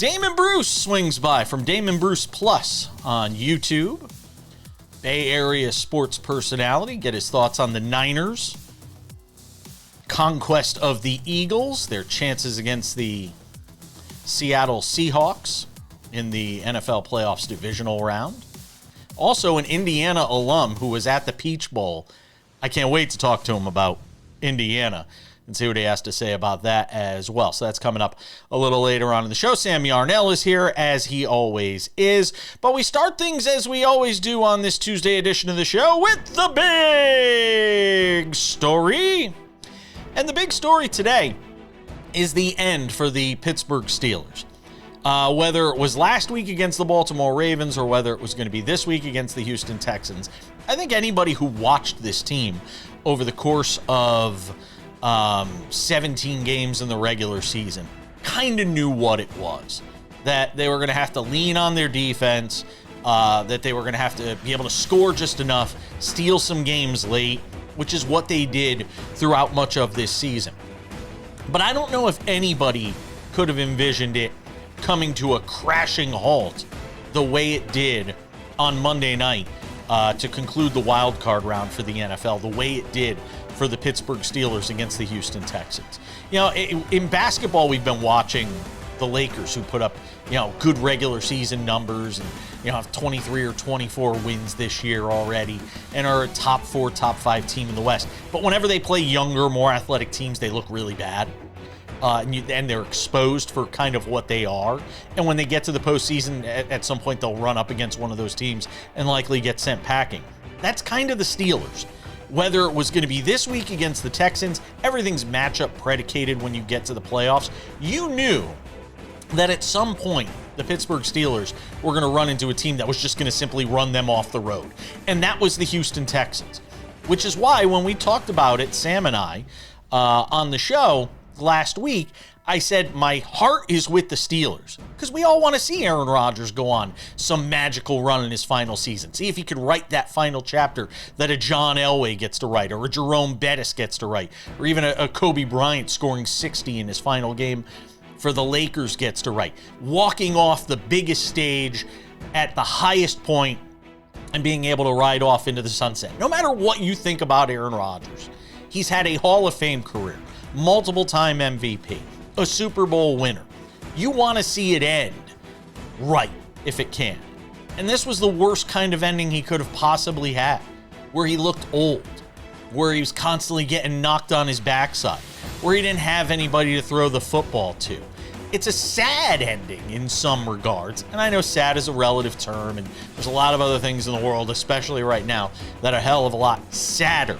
Damon Bruce swings by from Damon Bruce Plus on YouTube. Bay Area sports personality. Get his thoughts on the Niners. Conquest of the Eagles. Their chances against the Seattle Seahawks in the NFL playoffs divisional round. Also an Indiana alum who was at the Peach Bowl. I can't wait to talk to him about Indiana and see what he has to say about that as well. So that's coming up a little later on in the show. Sam Yarnell is here, as he always is. But we start things as we always do on this Tuesday edition of the show with the big story. And the big story today is the end for the Pittsburgh Steelers. Whether it was last week against the Baltimore Ravens or whether it was going to be this week against the Houston Texans, I think anybody who watched this team over the course of 17 games in the regular season kind of knew what it was. That they were going to have to lean on their defense, that they were going to have to be able to score just enough, steal some games late, which is what they did throughout much of this season. But I don't know if anybody could have envisioned it coming to a crashing halt the way it did on Monday night to conclude the wild card round for the NFL, the way it did for the Pittsburgh Steelers against the Houston Texans. You know, in basketball, we've been watching the Lakers, who put up, good regular season numbers and, have 23 or 24 wins this year already and are a top 4, top 5 team in the West. But whenever they play younger, more athletic teams, they look really bad. And they're exposed for kind of what they are. And when they get to the postseason, at some point, they'll run up against one of those teams and likely get sent packing. That's kind of the Steelers. Whether it was going to be this week against the Texans, everything's matchup predicated when you get to the playoffs. You knew that at some point, the Pittsburgh Steelers were going to run into a team that was just going to simply run them off the road. And that was the Houston Texans, which is why when we talked about it, Sam and I, on the show last week, I said my heart is with the Steelers because we all want to see Aaron Rodgers go on some magical run in his final season. See if he could write that final chapter that a John Elway gets to write or a Jerome Bettis gets to write or even a Kobe Bryant scoring 60 in his final game for the Lakers gets to write. Walking off the biggest stage at the highest point and being able to ride off into the sunset. No matter what you think about Aaron Rodgers, he's had a Hall of Fame career, multiple-time MVP, a Super Bowl winner. You want to see it end right, if it can. And this was the worst kind of ending he could have possibly had, where he looked old, where he was constantly getting knocked on his backside, where he didn't have anybody to throw the football to. It's a sad ending in some regards, and I know sad is a relative term, and there's a lot of other things in the world, especially right now, that are a hell of a lot sadder.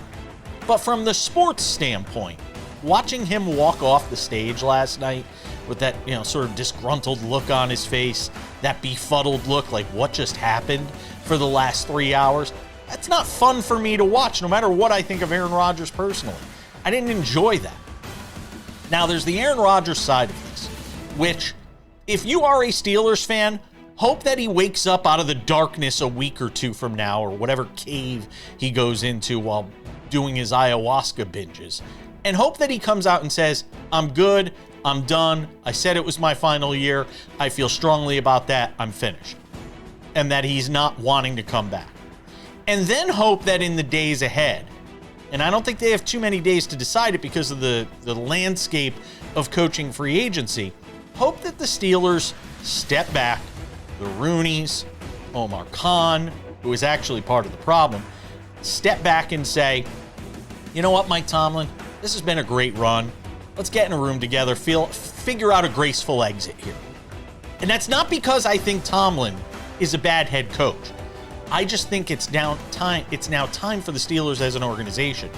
But from the sports standpoint, watching him walk off the stage last night with that, sort of disgruntled look on his face, that befuddled look like what just happened for the last 3 hours, that's not fun for me to watch, no matter what I think of Aaron Rodgers personally. I didn't enjoy that. Now, there's the Aaron Rodgers side of this, which, if you are a Steelers fan, hope that he wakes up out of the darkness a week or two from now, or whatever cave he goes into while doing his ayahuasca binges, and hope that he comes out and says, I'm good, I'm done, I said it was my final year, I feel strongly about that, I'm finished. And that he's not wanting to come back. And then hope that in the days ahead, and I don't think they have too many days to decide it because of the landscape of coaching free agency, hope that the Steelers step back, the Rooneys, Omar Khan, who is actually part of the problem, step back and say, you know what, Mike Tomlin, this has been a great run. Let's get in a room together, figure out a graceful exit here. And that's not because I think Tomlin is a bad head coach. I just think it's now time for the Steelers as an organization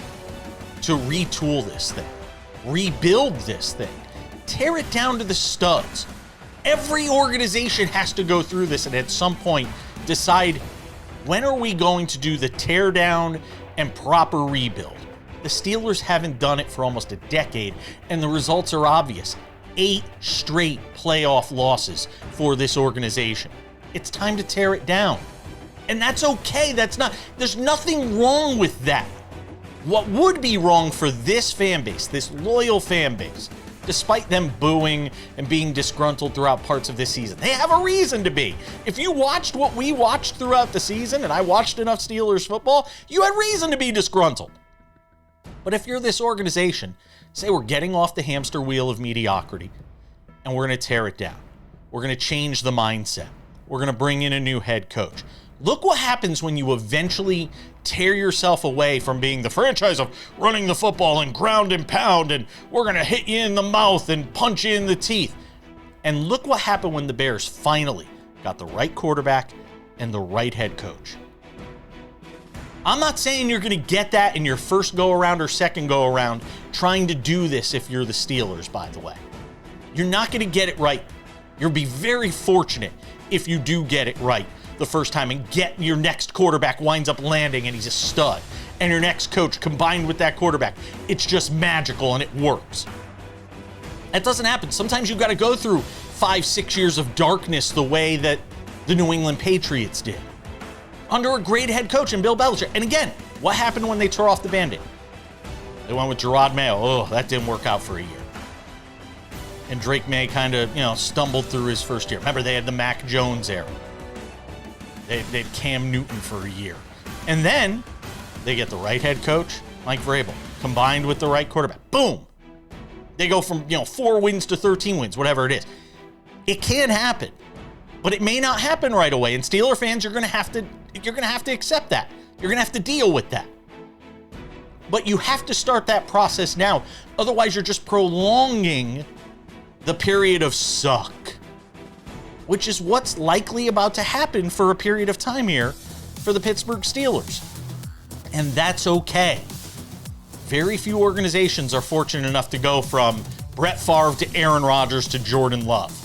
to retool this thing, rebuild this thing, tear it down to the studs. Every organization has to go through this and at some point decide, when are we going to do the tear down and proper rebuild? The Steelers haven't done it for almost a decade, and the results are obvious. 8 straight playoff losses for this organization. It's time to tear it down. And that's okay. There's nothing wrong with that. What would be wrong for this fan base, this loyal fan base, despite them booing and being disgruntled throughout parts of this season. They have a reason to be. If you watched what we watched throughout the season, and I watched enough Steelers football, you had reason to be disgruntled. But if you're this organization, say we're getting off the hamster wheel of mediocrity, and we're going to tear it down. We're going to change the mindset. We're going to bring in a new head coach. Look what happens when you eventually tear yourself away from being the franchise of running the football and ground and pound, and we're going to hit you in the mouth and punch you in the teeth. And look what happened when the Bears finally got the right quarterback and the right head coach. I'm not saying you're going to get that in your first go-around or second go-around trying to do this if you're the Steelers, by the way. You're not going to get it right. You'll be very fortunate if you do get it right the first time and get your next quarterback winds up landing and he's a stud. And your next coach combined with that quarterback, it's just magical and it works. That doesn't happen. Sometimes you've got to go through 5-6 years of darkness the way that the New England Patriots did. Under a great head coach in Bill Belichick. And again, what happened when they tore off the Band-Aid? They went with Gerard Mayo. Oh, that didn't work out for a year. And Drake May kind of, stumbled through his first year. Remember, they had the Mac Jones era. They had Cam Newton for a year. And then they get the right head coach, Mike Vrabel, combined with the right quarterback. Boom. They go from, 4 wins to 13 wins, whatever it is. It can happen, but it may not happen right away. And Steeler fans, you're going to have to accept that. You're going to have to deal with that. But you have to start that process now. Otherwise, you're just prolonging the period of suck, which is what's likely about to happen for a period of time here for the Pittsburgh Steelers. And that's okay. Very few organizations are fortunate enough to go from Brett Favre to Aaron Rodgers to Jordan Love.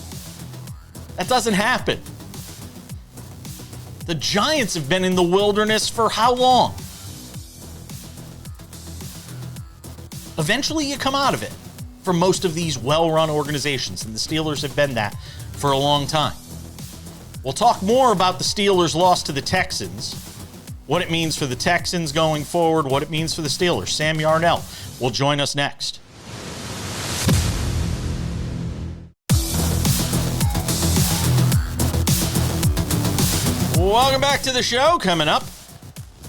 That doesn't happen. The Giants have been in the wilderness for how long? Eventually you come out of it for most of these well-run organizations, and the Steelers have been that for a long time. We'll talk more about the Steelers' loss to the Texans, what it means for the Texans going forward, what it means for the Steelers. Sam Yarnell will join us next. Welcome back to the show. Coming up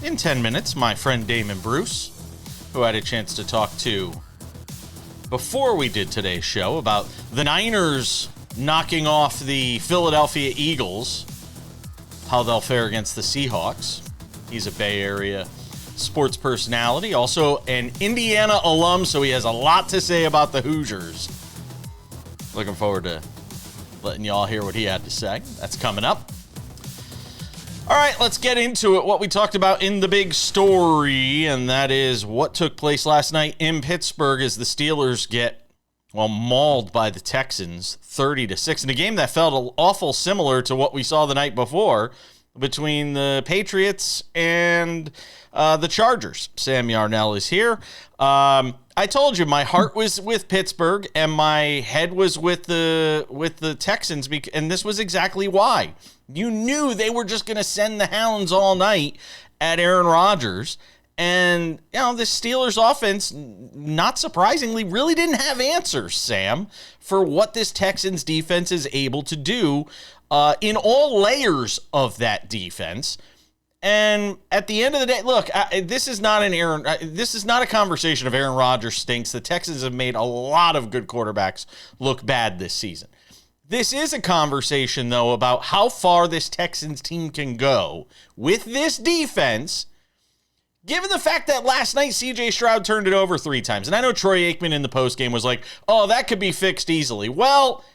in 10 minutes, my friend Damon Bruce, who I had a chance to talk to before we did today's show about the Niners knocking off the Philadelphia Eagles, how they'll fare against the Seahawks. He's a Bay Area sports personality, also an Indiana alum, so he has a lot to say about the Hoosiers. Looking forward to letting y'all hear what he had to say. That's coming up. All right, let's get into it. What we talked about in the big story, and that is what took place last night in Pittsburgh as the Steelers get, mauled by the Texans 30-6 in a game that felt awful similar to what we saw the night before between the Patriots and the Chargers. Sam Yarnell is here. I told you my heart was with Pittsburgh and my head was with the Texans, and this was exactly why. You knew they were just going to send the hounds all night at Aaron Rodgers. And, the Steelers offense, not surprisingly, really didn't have answers, Sam, for what this Texans defense is able to do in all layers of that defense. And at the end of the day, look, this is not a conversation of Aaron Rodgers stinks. The Texans have made a lot of good quarterbacks look bad this season. This is a conversation, though, about how far this Texans team can go with this defense, given the fact that last night C.J. Stroud turned it over 3 times. And I know Troy Aikman in the postgame was like, oh, that could be fixed easily. Well,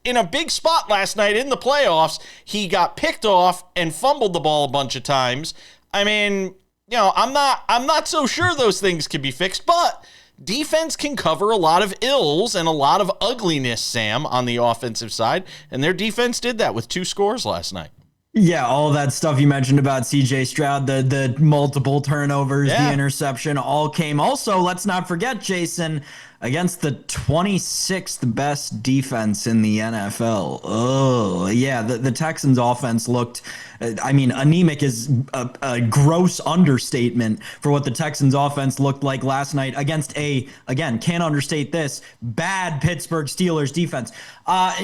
in a big spot last night in the playoffs, he got picked off and fumbled the ball a bunch of times. I mean, I'm not so sure those things can be fixed, but defense can cover a lot of ills and a lot of ugliness, Sam, on the offensive side. And their defense did that with 2 scores last night. Yeah, all that stuff you mentioned about C.J. Stroud, the multiple turnovers, the interception, all came. Also, let's not forget, Jason, against the 26th best defense in the NFL. Oh, yeah, the Texans offense looked, I mean, anemic is a gross understatement for what the Texans offense looked like last night against again, can't understate this, bad Pittsburgh Steelers defense.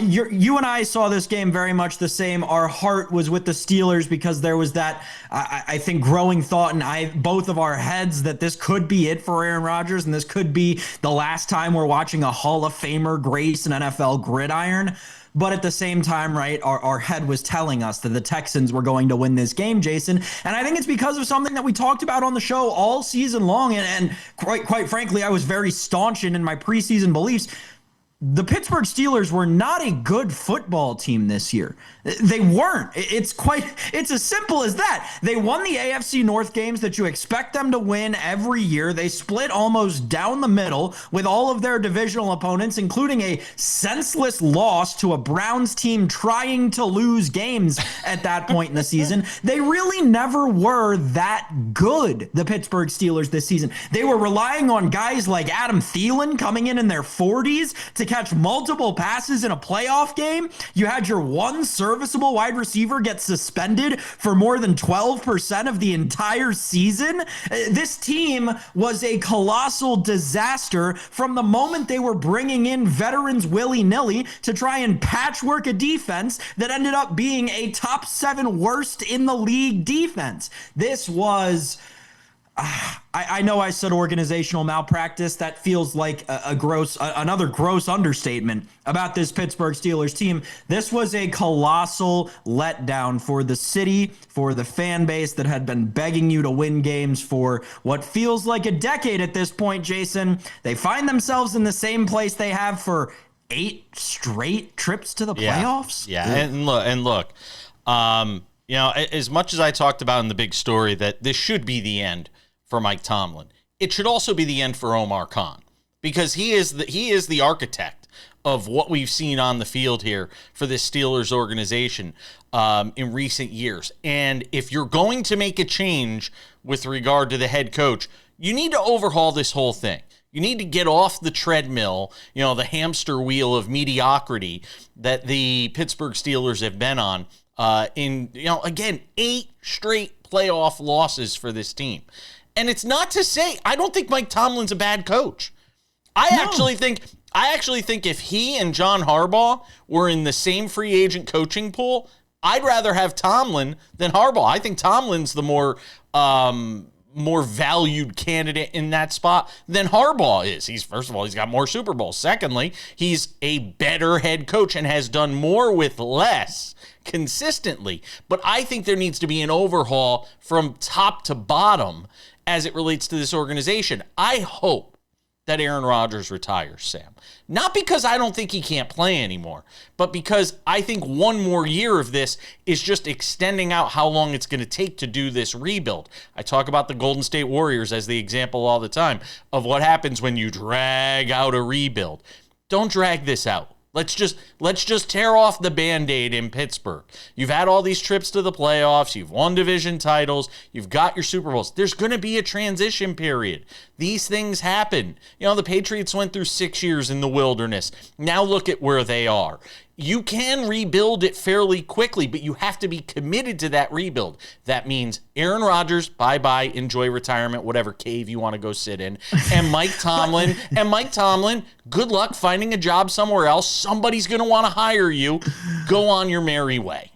You and I saw this game very much the same. Our heart was with the Steelers because there was that, I think, growing thought in both of our heads that this could be it for Aaron Rodgers and this could be the last time we're watching a Hall of Famer grace an NFL gridiron. But at the same time, right, our head was telling us that the Texans were going to win this game, Jason. And I think it's because of something that we talked about on the show all season long. And quite frankly, I was very staunch in my preseason beliefs. The Pittsburgh Steelers were not a good football team this year. They weren't. It's as simple as that. They won the AFC North games that you expect them to win every year. They split almost down the middle with all of their divisional opponents, including a senseless loss to a Browns team trying to lose games at that point in the season. They really never were that good, the Pittsburgh Steelers this season. They were relying on guys like Adam Thielen coming in their 40s to catch multiple passes in a playoff game. You had your one serviceable wide receiver get suspended for more than 12% of the entire season. This team was a colossal disaster from the moment they were bringing in veterans willy-nilly to try and patchwork a defense that ended up being a top 7 worst in the league defense. This was... I know I said organizational malpractice. That feels like another gross understatement about this Pittsburgh Steelers team. This was a colossal letdown for the city, for the fan base that had been begging you to win games for what feels like a decade at this point, Jason. They find themselves in the same place they have for 8 straight trips to the playoffs. Yeah. And look, you know, as much as I talked about in the big story that this should be the end for Mike Tomlin, it should also be the end for Omar Khan, because he is the architect of what we've seen on the field here for this Steelers organization in recent years. And if you're going to make a change with regard to the head coach, you need to overhaul this whole thing. You need to get off the treadmill, you know, the hamster wheel of mediocrity that the Pittsburgh Steelers have been on in, you know, again, 8 straight playoff losses for this team. And it's not to say I don't think Mike Tomlin's a bad coach. I actually think if he and John Harbaugh were in the same free agent coaching pool, I'd rather have Tomlin than Harbaugh. I think Tomlin's the more valued candidate in that spot than Harbaugh is. First of all, he's got more Super Bowls. Secondly, he's a better head coach and has done more with less consistently. But I think there needs to be an overhaul from top to bottom as it relates to this organization. I hope that Aaron Rodgers retires, Sam. Not because I don't think he can't play anymore, but because I think one more year of this is just extending out how long it's going to take to do this rebuild. I talk about the Golden State Warriors as the example all the time of what happens when you drag out a rebuild. Don't drag this out. Let's just tear off the Band-Aid in Pittsburgh. You've had all these trips to the playoffs. You've won division titles. You've got your Super Bowls. There's going to be a transition period. These things happen. You know, the Patriots went through 6 years in the wilderness. Now look at where they are. You can rebuild it fairly quickly, but you have to be committed to that rebuild. That means Aaron Rodgers, bye-bye, enjoy retirement, whatever cave you want to go sit in. And Mike Tomlin, good luck finding a job somewhere else. Somebody's going to want to hire you. Go on your merry way.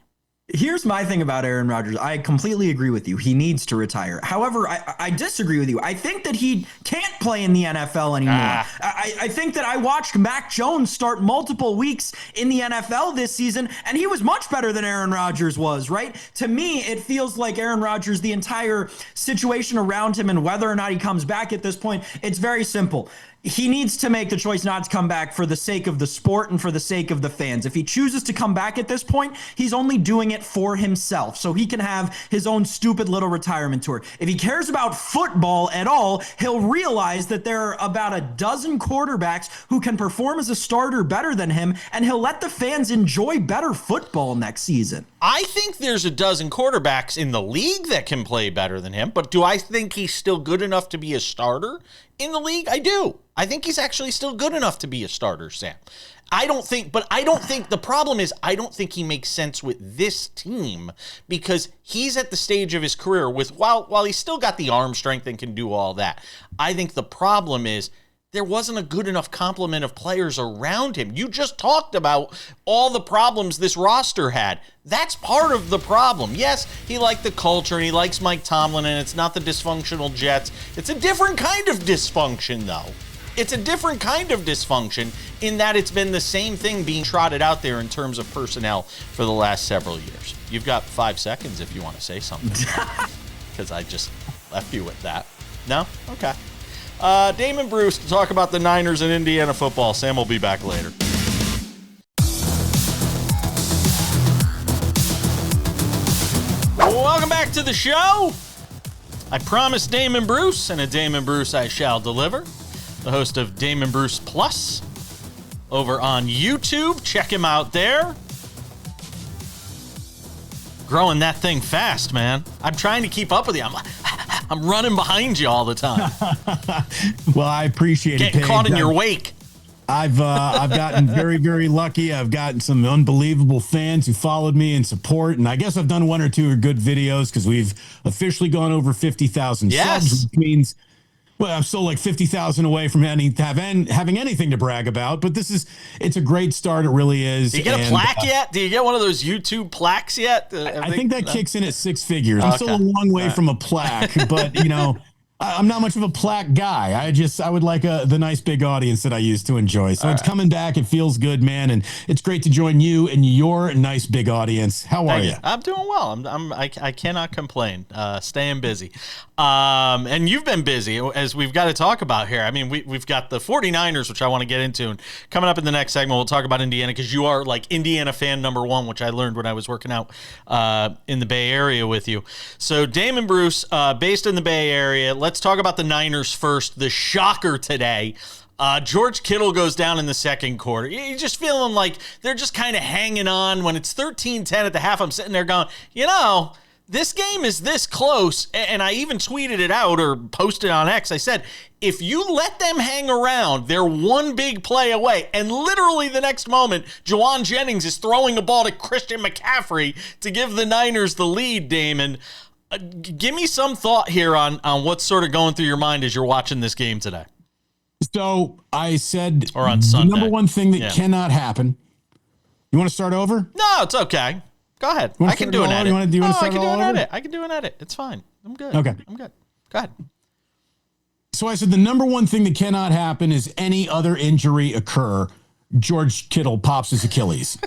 Here's my thing about Aaron Rodgers. I completely agree with you. He needs to retire. However, I disagree with you. I think that he can't play in the NFL anymore. I think that I watched Mac Jones start multiple weeks in the NFL this season, and he was much better than Aaron Rodgers was, right? To me, it feels like Aaron Rodgers, the entire situation around him and whether or not he comes back at this point, it's very simple. He needs to make the choice not to come back for the sake of the sport and for the sake of the fans. If he chooses to come back at this point, he's only doing it for himself so he can have his own stupid little retirement tour. If he cares about football at all, he'll realize that there are about a dozen quarterbacks who can perform as a starter better than him, and he'll let the fans enjoy better football next season. I think there's a dozen quarterbacks in the league that can play better than him, but do I think he's still good enough to be a starter in the league? I do. I think he's actually still good enough to be a starter, Sam. I don't think the problem is I don't think he makes sense with this team because he's at the stage of his career with while he's still got the arm strength and can do all that. I think the problem is there wasn't a good enough complement of players around him. You just talked about all the problems this roster had. That's part of the problem. Yes, he liked the culture and he likes Mike Tomlin and it's not the dysfunctional Jets. It's a different kind of dysfunction, though. It's a different kind of dysfunction in that it's been the same thing being trotted out there in terms of personnel for the last several years. You've got 5 seconds if you want to say something, because I just left you with that. No? Okay. Damon Bruce to talk about the Niners and Indiana football. Sam will be back later. Welcome back to the show. I promised Damon Bruce, and a Damon Bruce I shall deliver. The host of Damon Bruce Plus over on YouTube. Check him out there. Growing that thing fast, man. I'm trying to keep up with you. I'm running behind you all the time. Well, I appreciate it. Getting caught in your wake. I've gotten very, very lucky. I've gotten some unbelievable fans who followed me and support, and I guess I've done 1 or 2 good videos because we've officially gone over 50,000 subs, which means, well, I'm still like 50,000 away from having anything to brag about, but it's a great start. It really is. Do you get a plaque yet? Do you get one of those YouTube plaques yet? I think that kicks in at 6 figures. I'm still a long way from a plaque, but I'm not much of a plaque guy. I would like the nice big audience that I used to enjoy. So it's coming back. It feels good, man. And it's great to join you and your nice big audience. How are you? I'm doing well. I cannot complain. Staying busy. And you've been busy, as we've got to talk about here. I mean, we've got the 49ers, which I want to get into. And coming up in the next segment, we'll talk about Indiana, because you are like Indiana fan number 1, which I learned when I was working out in the Bay Area with you. So Damon Bruce, based in the Bay Area. Let's talk about the Niners first. The shocker today. George Kittle goes down in the second quarter. You're just feeling like they're just kind of hanging on. When it's 13-10 at the half, I'm sitting there going, this game is this close, and I even tweeted it out or posted on X. I said, if you let them hang around, they're one big play away. And literally the next moment, Juwan Jennings is throwing a ball to Christian McCaffrey to give the Niners the lead, Damon. Give me some thought here on what's sort of going through your mind as you're watching this game today. So I said, or on Sunday, the number one thing that cannot happen. You want to start over? No, it's okay. Go ahead. I can do an edit. I can do an edit. I can do an edit. It's fine. I'm good. Okay. I'm good. Go ahead. So I said the number one thing that cannot happen is any other injury occur. George Kittle pops his Achilles.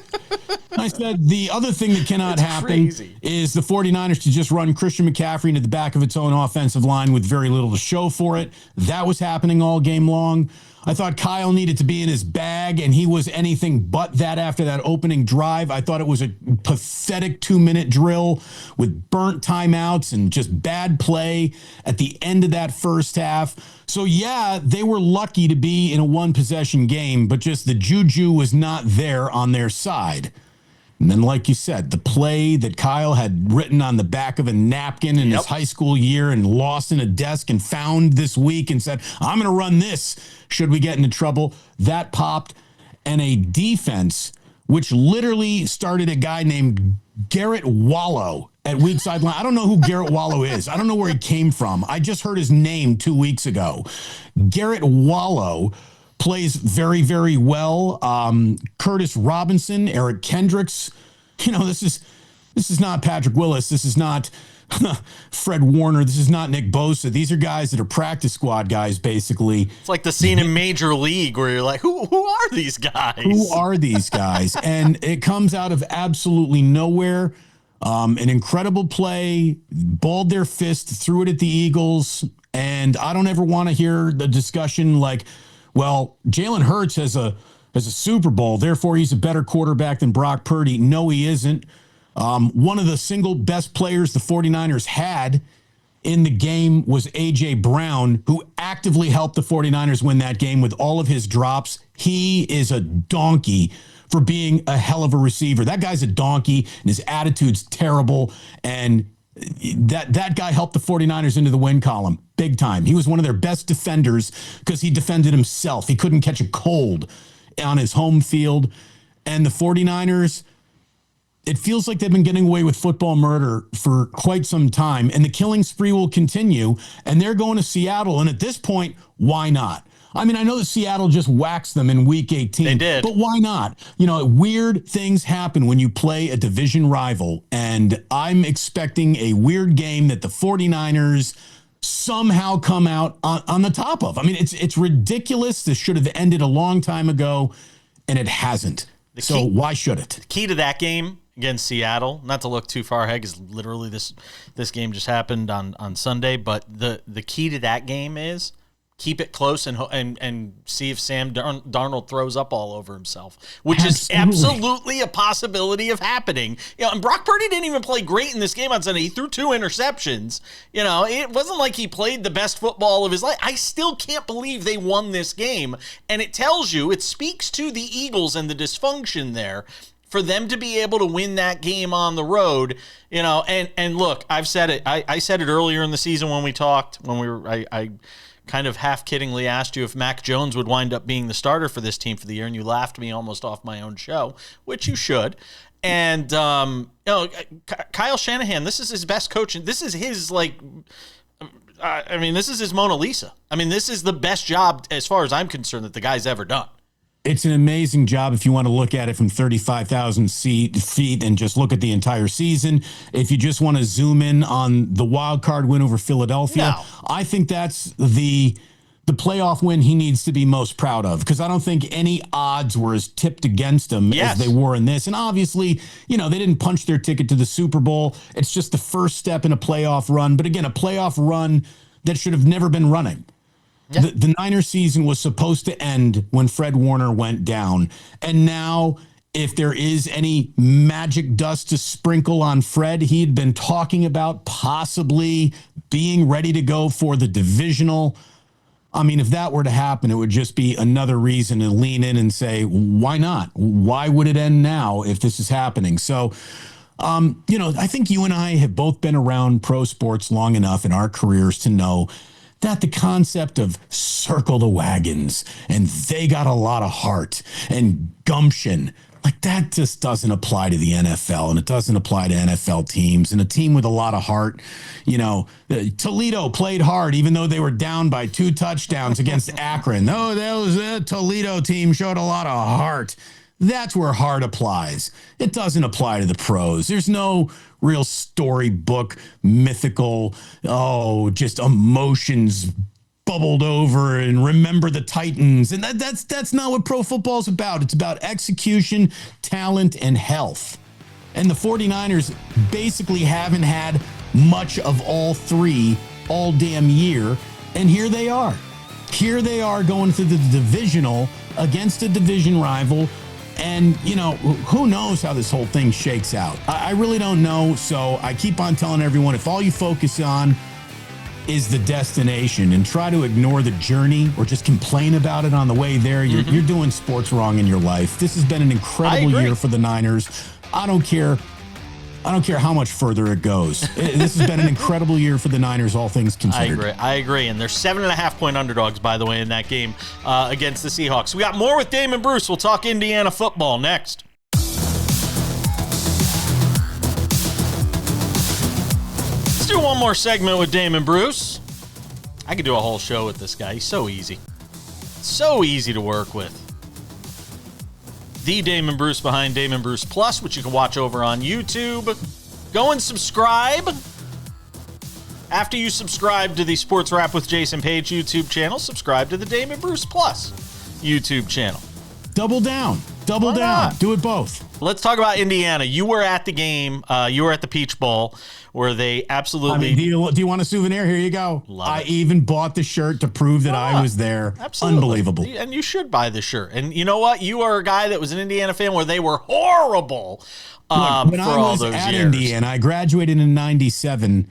I said the other thing that cannot happen is the 49ers to just run Christian McCaffrey into the back of its own offensive line with very little to show for it. That was happening all game long. I thought Kyle needed to be in his bag, and he was anything but that after that opening drive. I thought it was a pathetic 2-minute drill with burnt timeouts and just bad play at the end of that first half. So, yeah, they were lucky to be in a one-possession game, but just the juju was not there on their side. And then, like you said, the play that Kyle had written on the back of a napkin in his high school year and lost in a desk and found this week and said, I'm going to run this should we get into trouble, that popped. And a defense, which literally started a guy named Garrett Wallow at weak sideline. I don't know who Garrett Wallow is. I don't know where he came from. I just heard his name 2 weeks ago. Garrett Wallow plays very, very well. Curtis Robinson, Eric Kendricks. This is not Patrick Willis. This is not Fred Warner. This is not Nick Bosa. These are guys that are practice squad guys, basically. It's like the scene in Major League where you're like, who are these guys? Who are these guys? And it comes out of absolutely nowhere. An incredible play, balled their fist, threw it at the Eagles. And I don't ever want to hear the discussion like, well, Jalen Hurts has a Super Bowl, therefore he's a better quarterback than Brock Purdy. No, he isn't. One of the single best players the 49ers had in the game was A.J. Brown, who actively helped the 49ers win that game with all of his drops. He is a donkey for being a hell of a receiver. That guy's a donkey, and his attitude's terrible. And that guy helped the 49ers into the win column big time. He was one of their best defenders because he defended himself. He couldn't catch a cold on his home field. And the 49ers, it feels like they've been getting away with football murder for quite some time, and the killing spree will continue, and they're going to Seattle. And at this point, why not? I mean, I know that Seattle just waxed them in week 18. They did. But why not? You know, weird things happen when you play a division rival, and I'm expecting a weird game that the 49ers somehow come out on the top of. I mean, it's ridiculous. This should have ended a long time ago, and it hasn't. So why should it? The key to that game against Seattle, not to look too far ahead, because literally this game just happened on Sunday, but the key to that game is keep it close and see if Sam Darnold throws up all over himself, which is absolutely a possibility of happening. You know, and Brock Purdy didn't even play great in this game on Sunday. He threw 2 interceptions. You know, it wasn't like he played the best football of his life. I still can't believe they won this game, and it speaks to the Eagles and the dysfunction there for them to be able to win that game on the road. You know, and look, I've said it. I said it earlier in the season when we talked, I kind of half-kiddingly asked you if Mac Jones would wind up being the starter for this team for the year, and you laughed me almost off my own show, which you should. And, Kyle Shanahan, this is his best coaching. This is his, this is his Mona Lisa. I mean, this is the best job, as far as I'm concerned, that the guy's ever done. It's an amazing job if you want to look at it from 35,000 feet and just look at the entire season. If you just want to zoom in on the wild card win over Philadelphia, No. I think that's the playoff win he needs to be most proud of, because I don't think any odds were as tipped against him as they were in this. And obviously, you know, they didn't punch their ticket to the Super Bowl. It's just the first step in a playoff run. But again, a playoff run that should have never been running. Yeah. The Niners season was supposed to end when Fred Warner went down. And now, if there is any magic dust to sprinkle on Fred, he'd been talking about possibly being ready to go for the divisional. I mean, if that were to happen, it would just be another reason to lean in and say, why not? Why would it end now if this is happening? So, I think you and I have both been around pro sports long enough in our careers to know that the concept of circle the wagons and they got a lot of heart and gumption, like that just doesn't apply to the NFL, and it doesn't apply to NFL teams. And a team with a lot of heart, Toledo played hard even though they were down by 2 touchdowns against Akron. Oh, that was a Toledo team, showed a lot of heart. That's where heart applies. It doesn't apply to the pros. There's no real storybook, mythical, just emotions bubbled over and remember the Titans. And that's not what pro football is about. It's about execution, talent, and health. And the 49ers basically haven't had much of all three all damn year. And here they are. Here they are going to the divisional against a division rival. And, who knows how this whole thing shakes out? I really don't know. So I keep on telling everyone, if all you focus on is the destination and try to ignore the journey or just complain about it on the way there, you're doing sports wrong in your life. This has been an incredible year for the Niners. I don't care how much further it goes. This has been an incredible year for the Niners, all things considered. I agree. And they're 7.5-point underdogs, by the way, in that game against the Seahawks. We got more with Damon Bruce. We'll talk Indiana football next. Let's do one more segment with Damon Bruce. I could do a whole show with this guy. He's so easy. So easy to work with. The Damon Bruce behind Damon Bruce Plus, which you can watch over on YouTube. Go and subscribe. After you subscribe to the SportsWrap with Jason Page YouTube channel, subscribe to the Damon Bruce Plus YouTube channel. Double down. Double down. Do it both. Let's talk about Indiana. You were at the game. You were at the Peach Bowl, where they absolutely... do you want a souvenir? Here you go. I even bought the shirt to prove that I was there. Absolutely. Unbelievable. And you should buy the shirt. And you know what? You are a guy that was an Indiana fan where they were horrible when I was at Indiana, I graduated in 97.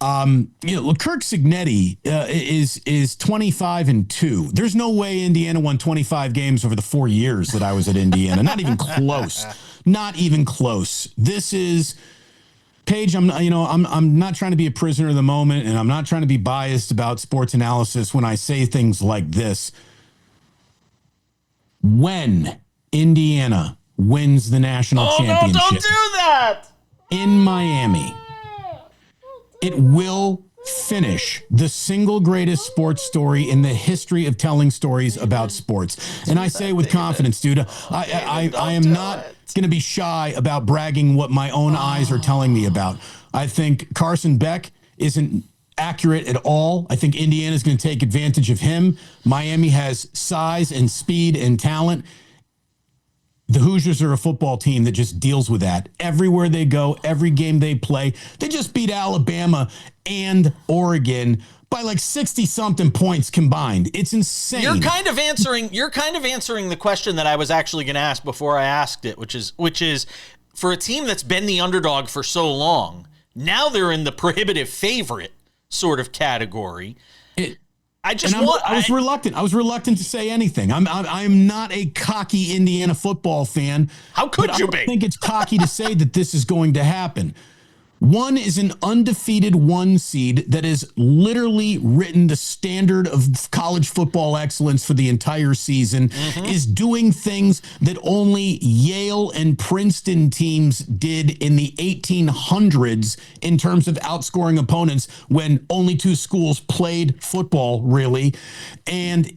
Kirk Cignetti is 25-2. There's no way Indiana won 25 games over the 4 years that I was at Indiana. Not even close. Not even close. This is Paige. I'm not trying to be a prisoner of the moment, and I'm not trying to be biased about sports analysis when I say things like this. When Indiana wins the national championship, no, don't do that in Miami, it will finish the single greatest sports story in the history of telling stories about sports. And I say with confidence, dude, I am not going to be shy about bragging what my own eyes are telling me about. I think Carson Beck isn't accurate at all. I think Indiana is going to take advantage of him. Miami has size and speed and talent. The Hoosiers are a football team that just deals with that. Everywhere they go, every game they play, they just beat Alabama and Oregon by like 60-something points combined. It's insane. You're kind of answering the question that I was actually going to ask before I asked it, which is for a team that's been the underdog for so long, now they're in the prohibitive favorite sort of category. I was reluctant. I was reluctant to say anything. I'm not a cocky Indiana football fan. How could you be? I think it's cocky to say that this is going to happen. One is an undefeated 1 seed that has literally written the standard of college football excellence for the entire season, is doing things that only Yale and Princeton teams did in the 1800s in terms of outscoring opponents when only 2 schools played football, really. And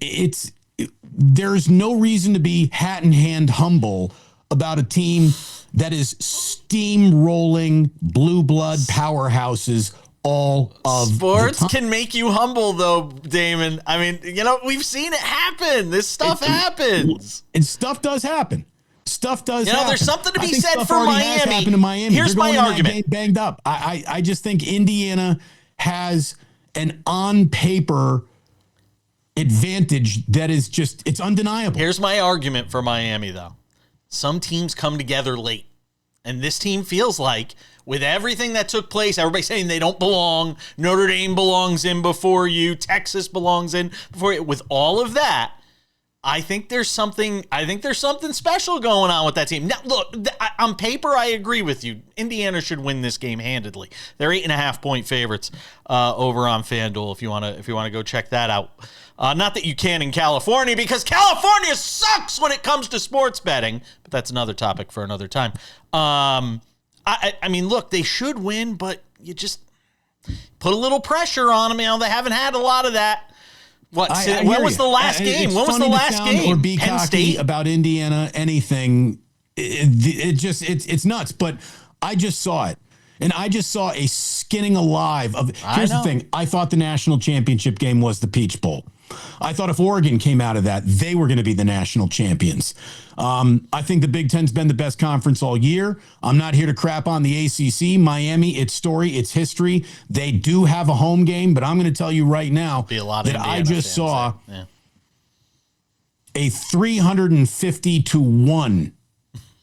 there's no reason to be hat in hand humble about a team that is steamrolling blue blood powerhouses all of sports the time. Can make you humble, though, Damon. I mean, we've seen it happen. This stuff happens. And stuff does happen. Stuff does happen. There's something to be said for Miami. Happened in Miami. Here's my argument. Banged up. I just think Indiana has an on paper advantage that is just, it's undeniable. Here's my argument for Miami, though. Some teams come together late. And this team feels like, with everything that took place, everybody's saying they don't belong. Notre Dame belongs in before you. Texas belongs in before you. With all of that, I think there's something special going on with that team. Now, look, on paper, I agree with you. Indiana should win this game handedly. They're 8.5-point favorites over on FanDuel. If you want to go check that out. Not that you can in California, because California sucks when it comes to sports betting. But that's another topic for another time. I mean, look, they should win, but you just put a little pressure on them. They haven't had a lot of that. When was the last game? When was the last game? Or be cocky about Indiana, anything. It's nuts. But I just saw it. And I just saw a skinning alive of. Here's the thing. I thought the national championship game was the Peach Bowl. I thought if Oregon came out of that, they were going to be the national champions. I think the Big Ten's been the best conference all year. I'm not here to crap on the ACC. Miami, it's story, it's history. They do have a home game, but I'm going to tell you right now that I just saw a 350-1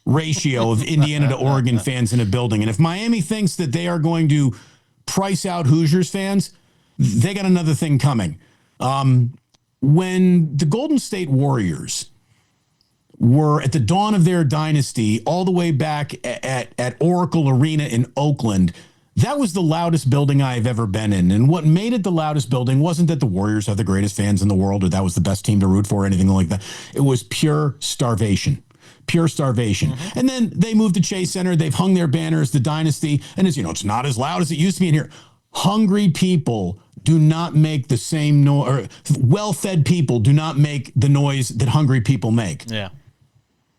ratio of Indiana to Oregon fans in a building. And if Miami thinks that they are going to price out Hoosiers fans, they got another thing coming. When the Golden State Warriors were at the dawn of their dynasty, all the way back at Oracle Arena in Oakland, that was the loudest building I've ever been in. And what made it the loudest building wasn't that the Warriors have the greatest fans in the world or that was the best team to root for or anything like that. It was pure starvation. Pure starvation. And then they moved to Chase Center. They've hung their banners, the dynasty. And it's not as loud as it used to be in here. Hungry people do not make the same noise, or well-fed people do not make the noise that hungry people make. Yeah.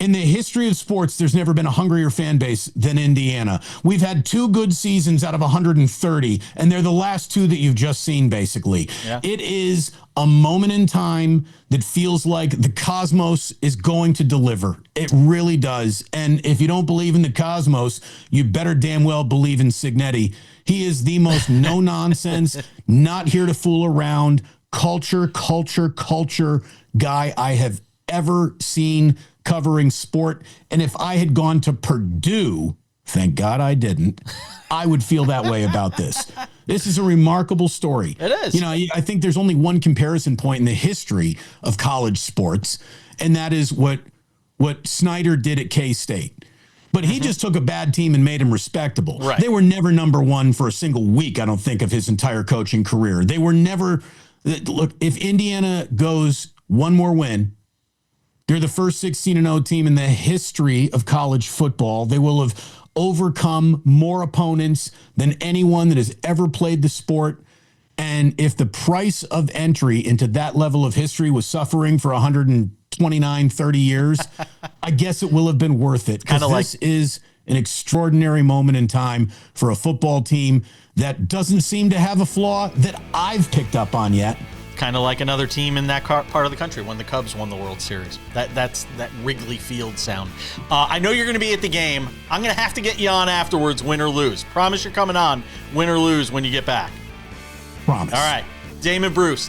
In the history of sports, there's never been a hungrier fan base than Indiana. We've had 2 good seasons out of 130, and they're the last 2 that you've just seen, basically. Yeah. It is a moment in time that feels like the cosmos is going to deliver. It really does. And if you don't believe in the cosmos, you better damn well believe in Cignetti. He is the most no-nonsense, not here to fool around, culture guy I have ever seen covering sport. And if I had gone to Purdue Thank God I didn't. I would feel that way about this. This is a remarkable story. It is. You know, I think there's only one comparison point in the history of college sports, and that is what Snyder did at K-State. But he just took a bad team and made them respectable. Right. They were never number one for a single week, I don't think, of his entire coaching career. They were never – look, if Indiana goes one more win, they're the first 16-0 team in the history of college football. They will have overcome more opponents than anyone that has ever played the sport. And if the price of entry into that level of history was suffering for 129, 30 years, I guess it will have been worth it. Because this is an extraordinary moment in time for a football team that doesn't seem to have a flaw that I've picked up on yet. Kind of like another team in that part of the country when the Cubs won the World Series. That's that Wrigley Field sound. I know you're going to be at the game. I'm going to have to get you on afterwards, win or lose. Promise you're coming on, win or lose when you get back. Promise. All right. Damon Bruce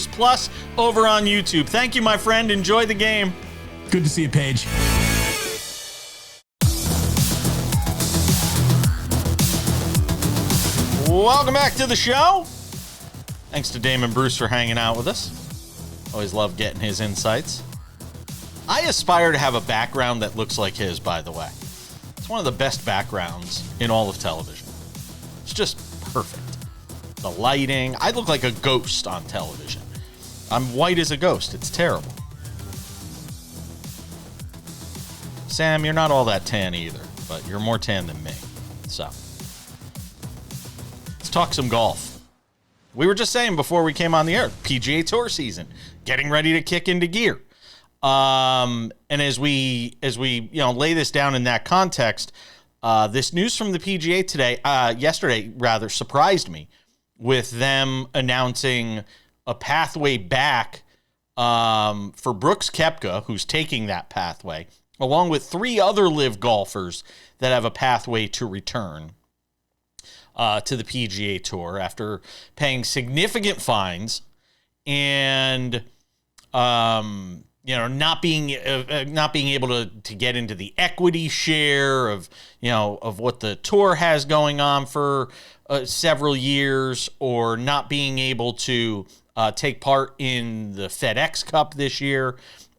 Plus over on YouTube. Thank you, my friend. Enjoy the game. Good to see you, Paige. Welcome back to the show. Thanks to Damon Bruce for hanging out with us. Always love getting his insights. I aspire to have a background that looks like his, by the way. It's one of the best backgrounds in all of television. It's just perfect. The lighting. I look like a ghost on television. I'm white as a ghost. It's terrible. Sam, you're not all that tan either, but you're more tan than me. So, let's talk some golf. We were just saying before we came on the air, PGA Tour season, getting ready to kick into gear. And as we lay this down in that context, this news from the PGA yesterday rather surprised me, with them announcing a pathway back for Brooks Koepka, who's taking that pathway, along with 3 other LIV golfers that have a pathway to return to the PGA Tour after paying significant fines and not being able to get into the equity share of what the tour has going on for several years, or not being able to take part in the FedEx Cup this year,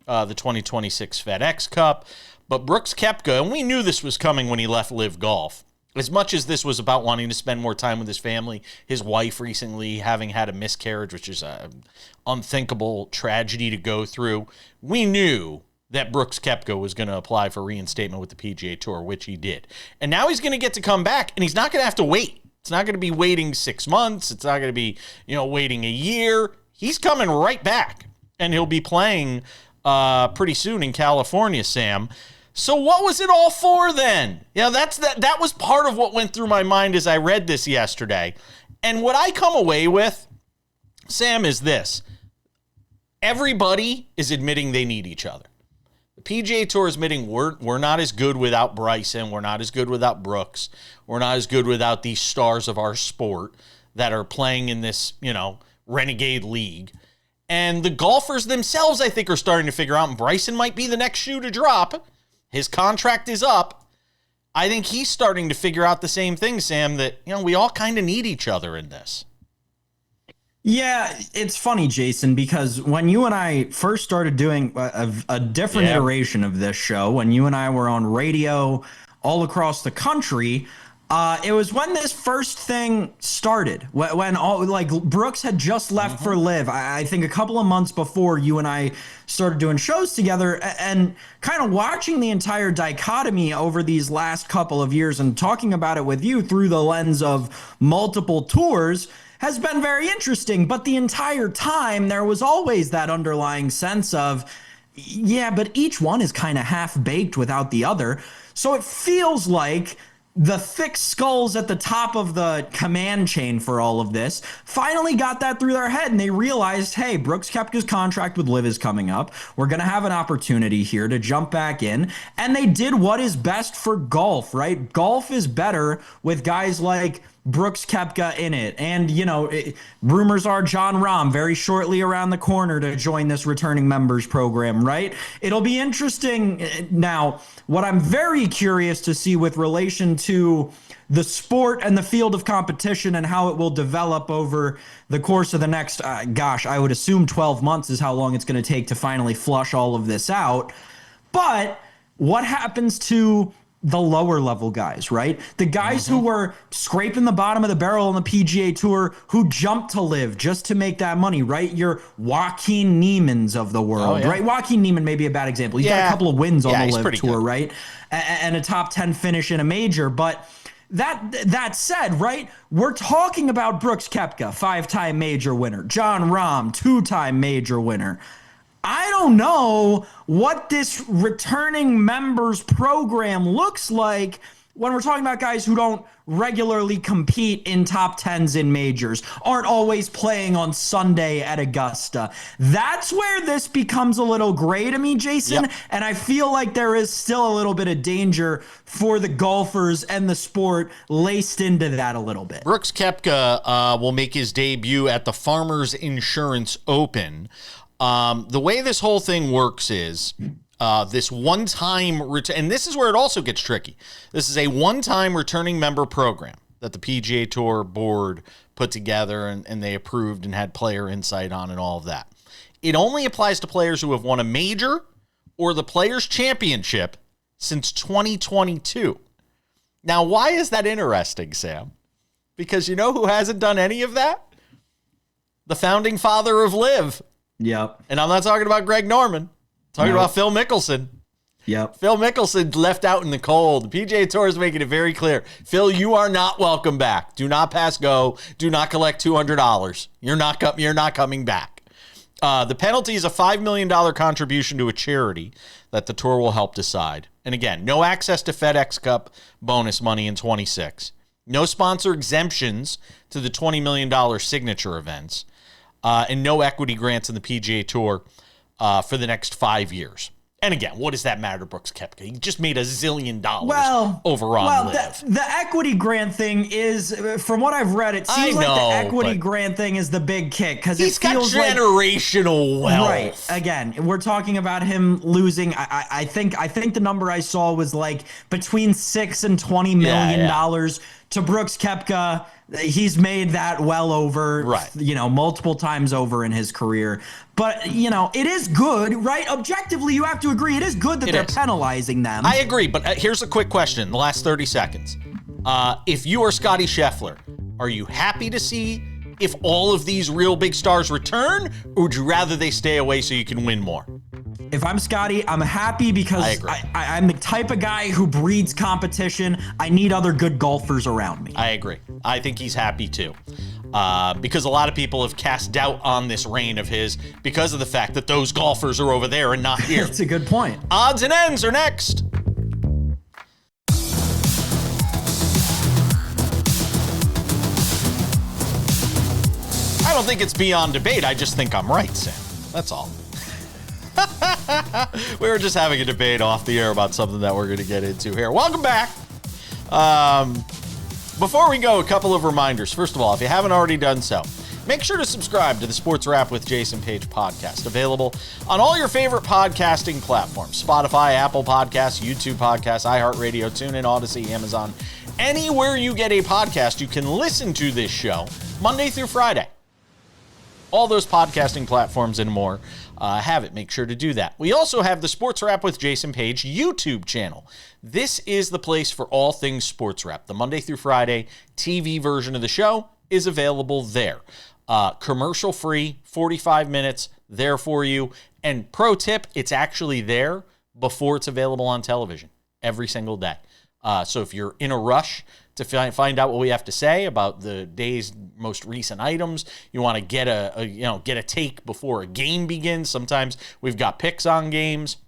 the 2026 FedEx Cup. But Brooks Koepka, and we knew this was coming when he left LIV Golf. As much as this was about wanting to spend more time with his family, his wife recently having had a miscarriage, which is an unthinkable tragedy to go through, we knew that Brooks Koepka was going to apply for reinstatement with the PGA Tour, which he did. And now he's going to get to come back, and he's not going to have to wait. It's not going to be waiting 6 months. It's not going to be, waiting a year. He's coming right back, and he'll be playing pretty soon in California, Sam. So what was it all for then? That was part of what went through my mind as I read this yesterday. And what I come away with, Sam, is this. Everybody is admitting they need each other. The PGA Tour is admitting we're not as good without Bryson. We're not as good without Brooks. We're not as good without these stars of our sport that are playing in this, renegade league. And the golfers themselves, I think, are starting to figure out, and Bryson might be the next shoe to drop. His contract is up. I think he's starting to figure out the same thing, Sam, that, we all kind of need each other in this. Yeah, it's funny, Jason, because when you and I first started doing a different iteration of this show, when you and I were on radio all across the country, it was when this first thing started, when Brooks had just left for LIV. I think a couple of months before you and I started doing shows together, and kind of watching the entire dichotomy over these last couple of years and talking about it with you through the lens of multiple tours has been very interesting. But the entire time there was always that underlying sense of, but each one is kind of half-baked without the other. So it feels like the thick skulls at the top of the command chain for all of this finally got that through their head, and they realized, hey, Brooks Koepka's contract with LIV is coming up. We're going to have an opportunity here to jump back in, and they did what is best for golf, right? Golf is better with guys like Brooks Koepka in it. And, rumors are John Rahm very shortly around the corner to join this returning members program, right? It'll be interesting. Now, what I'm very curious to see with relation to the sport and the field of competition and how it will develop over the course of the next, I would assume 12 months is how long it's going to take to finally flush all of this out. But what happens to the lower level guys, right? The guys who were scraping the bottom of the barrel on the PGA Tour, who jumped to LIV just to make that money, right? Your Joaquin Niemanns of the world, right? Joaquin Niemann may be a bad example. He's got a couple of wins on the LIV Tour, right? And a top 10 finish in a major. But that said, right, we're talking about Brooks Koepka, 5-time major winner, John Rahm, 2-time major winner. I don't know what this returning members program looks like when we're talking about guys who don't regularly compete in top 10s in majors, aren't always playing on Sunday at Augusta. That's where this becomes a little gray to me, Jason. Yep. And I feel like there is still a little bit of danger for the golfers and the sport laced into that a little bit. Brooks Koepka will make his debut at the Farmers Insurance Open. The way this whole thing works is this one-time return, and this is where it also gets tricky. This is a one-time returning member program that the PGA Tour board put together and they approved and had player insight on and all of that. It only applies to players who have won a major or the Players' Championship since 2022. Now, why is that interesting, Sam? Because you know who hasn't done any of that? The founding father of LIV. Yep. And I'm not talking about Greg Norman. I'm talking about Phil Mickelson. Yep. Phil Mickelson left out in the cold. The PGA Tour is making it very clear. Phil, you are not welcome back. Do not pass go. Do not collect $200. You're not coming back. The penalty is a $5 million contribution to a charity that the tour will help decide. And again, no access to FedEx Cup bonus money in 26. No sponsor exemptions to the $20 million signature events. And no equity grants in the PGA Tour for the next 5 years. And again, what does that matter to Brooks Koepka? He just made $1 zillion over on LIV. The equity grant thing is, from what I've read, it seems like the equity grant thing is the big kick because he's got generational wealth. Right. Again, we're talking about him losing. I think the number I saw was like between $6 and $20 million to Brooks Koepka. He's made that well over, multiple times over in his career. But, it is good, right? Objectively, you have to agree. It is good that they're penalizing them. I agree. But here's a quick question. The last 30 seconds. If you are Scotty Scheffler, are you happy to see if all of these real big stars return? Or would you rather they stay away so you can win more? If I'm Scotty, I'm happy because I'm the type of guy who breeds competition. I need other good golfers around me. I agree. I think he's happy too. Because a lot of people have cast doubt on this reign of his because of the fact that those golfers are over there and not here. That's a good point. Odds and ends are next. I don't think it's beyond debate. I just think I'm right, Sam. That's all. We were just having a debate off the air about something that we're going to get into here. Welcome back. Before we go, a couple of reminders. First of all, if you haven't already done so, make sure to subscribe to the Sports Wrap with Jason Page podcast, available on all your favorite podcasting platforms: Spotify, Apple Podcasts, YouTube Podcasts, iHeartRadio, TuneIn, Odyssey, Amazon. Anywhere you get a podcast, you can listen to this show Monday through Friday. All those podcasting platforms and more have it. Make sure to do that. We also have the Sports Wrap with Jason Page YouTube channel. This is the place for all things Sports Wrap. The Monday through Friday TV version of the show is available there. Commercial free, 45 minutes there for you. And pro tip, it's actually there before it's available on television every single day. So if you're in a rush to find out what we have to say about the day's most recent items, you want to get a take before a game begins. Sometimes we've got picks on games.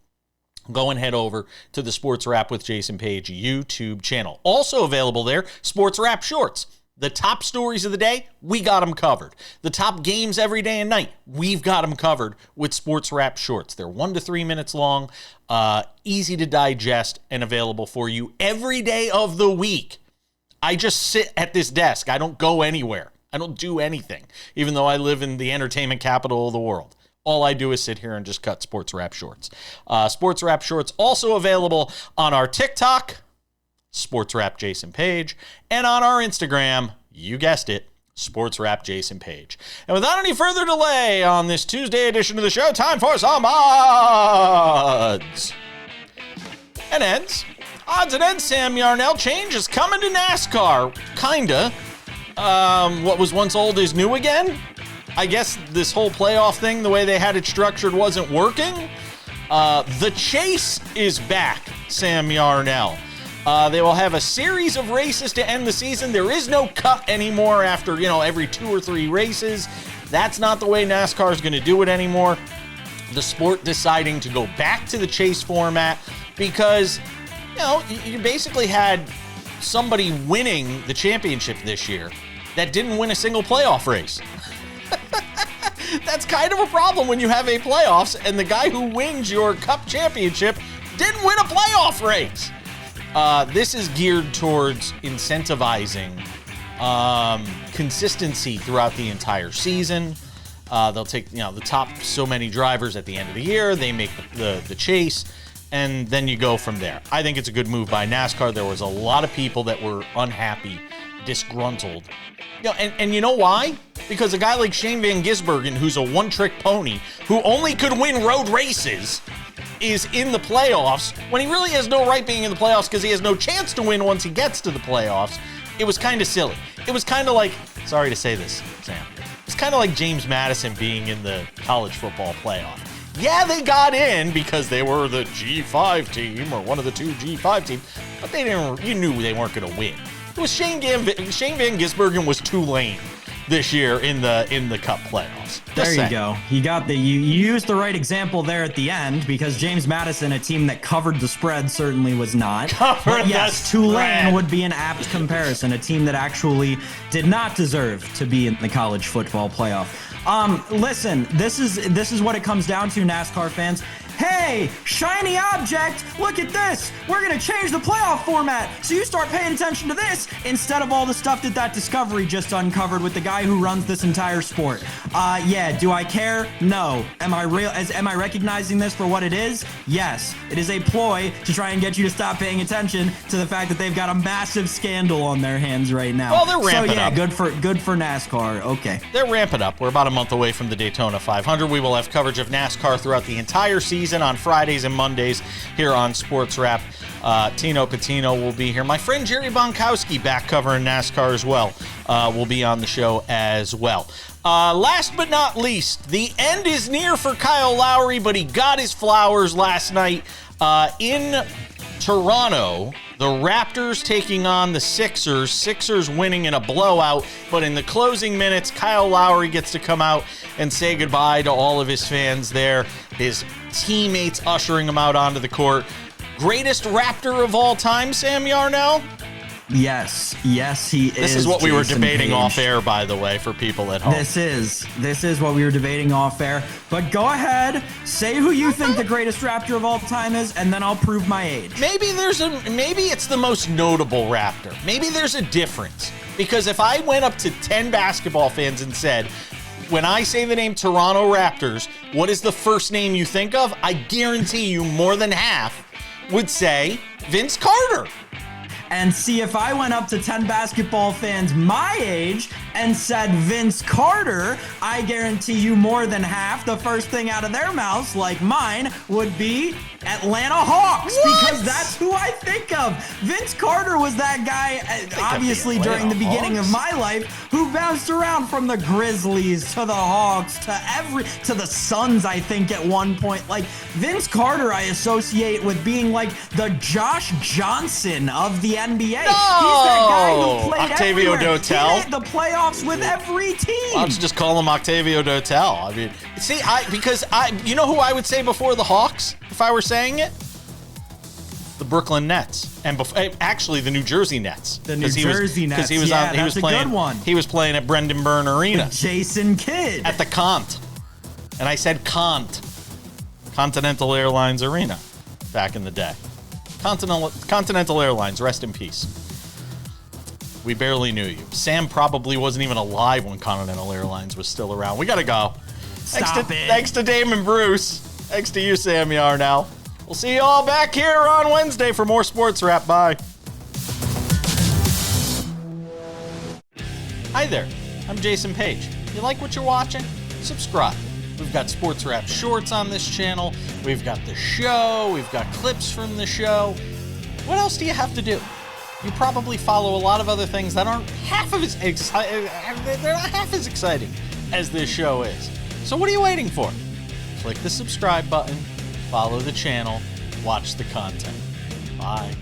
Go and head over to the Sports Wrap with Jason Page YouTube channel. Also available there, Sports Wrap Shorts. The top stories of the day, we got them covered. The top games every day and night, we've got them covered with Sports Wrap Shorts. They're 1 to 3 minutes long, easy to digest, and available for you every day of the week. I just sit at this desk. I don't go anywhere. I don't do anything, even though I live in the entertainment capital of the world. All I do is sit here and just cut SportsWrap shorts. SportsWrap shorts also available on our TikTok, SportsWrap Jason Page, and on our Instagram, you guessed it, SportsWrap Jason Page. And without any further delay on this Tuesday edition of the show, time for some odds and ends. Odds and ends, Sam Yarnell. Change is coming to NASCAR. Kinda. What was once old is new again. I guess this whole playoff thing, the way they had it structured, wasn't working. The chase is back, Sam Yarnell. They will have a series of races to end the season. There is no cut anymore after, every 2 or 3 races. That's not the way NASCAR is going to do it anymore. The sport deciding to go back to the chase format because, you basically had somebody winning the championship this year that didn't win a single playoff race. That's kind of a problem when you have a playoffs and the guy who wins your cup championship didn't win a playoff race. This is geared towards incentivizing consistency throughout the entire season. They'll take the top so many drivers at the end of the year. They make the chase, and then you go from there. I think it's a good move by NASCAR. There was a lot of people that were unhappy, disgruntled. And you know why? Because a guy like Shane Van Gisbergen, who's a one-trick pony, who only could win road races, is in the playoffs when he really has no right being in the playoffs because he has no chance to win once he gets to the playoffs. It was kind of silly. It was kind of like, sorry to say this, Sam, it's kind of like James Madison being in the college football playoff. Yeah, they got in because they were the G5 team or one of the 2 G5 teams, but you knew they weren't going to win. It was Shane Van Gisbergen was Tulane this year in the Cup playoffs. There you go. You used the right example there at the end because James Madison, a team that covered the spread, certainly was not. But yes, Tulane would be an apt comparison, a team that actually did not deserve to be in the college football playoff. Listen, this is what it comes down to, NASCAR fans. Hey, shiny object, look at this. We're going to change the playoff format. So you start paying attention to this instead of all the stuff that Discovery just uncovered with the guy who runs this entire sport. Yeah, do I care? No. Am I recognizing this for what it is? Yes. It is a ploy to try and get you to stop paying attention to the fact that they've got a massive scandal on their hands right now. Well, they're ramping up. Good for NASCAR. Okay. They're ramping up. We're about a month away from the Daytona 500. We will have coverage of NASCAR throughout the entire season on Fridays and Mondays here on SportsWrap. Tino Patino will be here. My friend Jerry Bonkowski, back covering NASCAR as well, will be on the show as well. Last but not least, the end is near for Kyle Lowry, but he got his flowers last night in Toronto. The Raptors taking on the Sixers. Sixers winning in a blowout, but in the closing minutes, Kyle Lowry gets to come out and say goodbye to all of his fans there. His teammates ushering him out onto the court. Greatest Raptor of all time, Sam Yarnell? Yes, he is. This is what we were debating Page. Off air, by the way, for people at home. This is what we were debating off air. But go ahead, say who you think the greatest Raptor of all time is, and then I'll prove my age. Maybe it's the most notable Raptor. Maybe there's a difference. Because if I went up to 10 basketball fans and said, when I say the name Toronto Raptors, what is the first name you think of? I guarantee you more than half would say Vince Carter. And see, if I went up to 10 basketball fans my age and said Vince Carter, I guarantee you more than half, the first thing out of their mouths, like mine, would be Atlanta Hawks. What? Because that's who I think of. Vince Carter was that guy, obviously, during the beginning of my life, who bounced around from the Grizzlies to the Hawks to the Suns, I think, at one point. Like, Vince Carter, I associate with being like the Josh Johnson of the NBA. No! He's that guy who played Octavio everywhere. Dotel. He made the playoffs with every team. Why don't you just call him Octavio Dotel? I mean, see, you know who I would say before the Hawks, if I were saying it? The Brooklyn Nets, and actually the New Jersey Nets. The New Jersey Nets. Because he was that's a good one. He was playing at Brendan Byrne Arena. With Jason Kidd. At the Cont. And I said Continental Airlines Arena back in the day. Continental Airlines, rest in peace. We barely knew you. Sam probably wasn't even alive when Continental Airlines was still around. We got to go. Thanks to Damon Bruce. Thanks to you, Sam Yarnell. We'll see you all back here on Wednesday for more Sports Wrap. Bye. Hi there. I'm Jason Page. You like what you're watching? Subscribe. We've got Sports Wrap shorts on this channel. We've got the show. We've got clips from the show. What else do you have to do? You probably follow a lot of other things that aren't half as exciting as this show is. So what are you waiting for? Click the subscribe button, follow the channel, watch the content. Bye.